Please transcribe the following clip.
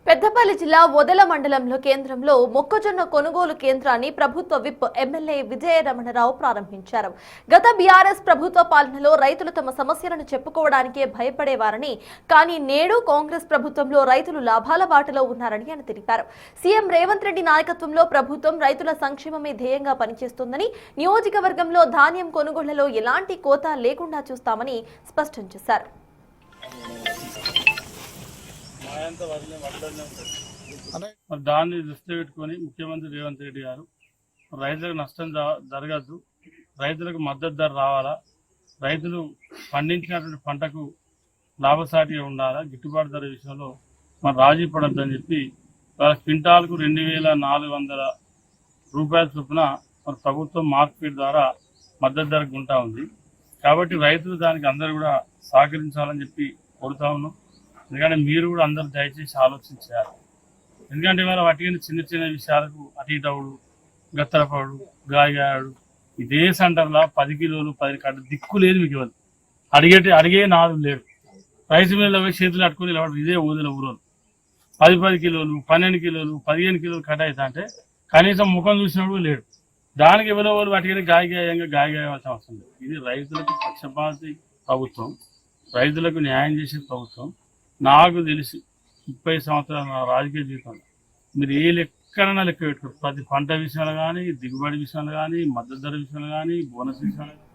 పెద్దపల్లి జిల్లా వదల మండలంలో కేంద్రంలో మొక్కజొన్న కొనుగోలు కేంద్రాన్ని ప్రభుత్వ విప్ ఎమ్మెల్యే విజయరమణరావు ప్రారంభించారు. గత బీఆర్ఎస్ ప్రభుత్వ పాలనలో రైతులు తమ సమస్యలను చెప్పుకోవడానికే భయపడేవారని, కానీ నేడు కాంగ్రెస్ ప్రభుత్వంలో రైతులు లాభాల బాటలో ఉన్నారని ఆయన తెలిపారు. సీఎం రేవంత్ రెడ్డి నాయకత్వంలో ప్రభుత్వం రైతుల సంక్షేమమే ధ్యేయంగా పనిచేస్తోందని, నియోజకవర్గంలో ధాన్యం కొనుగోళ్లలో ఎలాంటి కోత లేకుండా చూస్తామని స్పష్టం చేశారు. దాన్ని దృష్టిలో పెట్టుకొని ముఖ్యమంత్రి రేవంత్ రెడ్డి గారు రైతులకు నష్టం జరగద్దు, రైతులకు మద్దతు ధర రావాలా, రైతులు పండించినటువంటి పంటకు లాభసాటిగా ఉండాలా, గిట్టుబాటు ధర విషయంలో మరి రాజీ పడద్దని చెప్పి వాళ్ళ క్వింటాల్కు 2400 రూపాయల చొప్పున మరి ప్రభుత్వం మార్కెట్ ద్వారా మద్దతు ధరకు ఉంటా ఉంది. కాబట్టి రైతులు దానికి అందరూ కూడా సహకరించాలని చెప్పి కోరుతా ఉన్నాం. ఎందుకంటే మీరు కూడా అందరూ దయచేసి ఆలోచించారు. ఎందుకంటే ఇవాళ వాటికి చిన్న చిన్న విషయాలకు అటీటవుడు, గత్తరపడు, గాయగాడు ఇదే సెంటర్లో 10 కిలోలు 10 కట్ట దిక్కు లేదు. మీకు ఇవ్వదు, అడిగే నాదు లేడు. రైస్ మిల్లులో పోయి చేతులు అట్టుకుని ఇవ్వడం ఇదే ఊదిన ఊరోలు 10 కిలోలు 12 కిలోలు 15 కిలోలు కట్ట అవుతా అంటే కనీసం ముఖం చూసినప్పుడు లేడు. దానికి ఎవరో వాళ్ళు వాటికి గాయగాయవలసిన అవసరం లేదు. ఇది రైతులకు పక్షపాతి ప్రభుత్వం, రైతులకు న్యాయం చేసే ప్రభుత్వం. నాకు తెలిసి 30 సంవత్సరాల రాజకీయ జీవితంలో మీరు ఏ లెక్కనైనా లెక్క పెట్టుకోరు. ప్రతి పంట విషయాలు కానీ, దిగుబడి విషయాలు కానీ, మద్దతు ధర విషయాలు కానీ, బోనస్ విషయాలు కానీ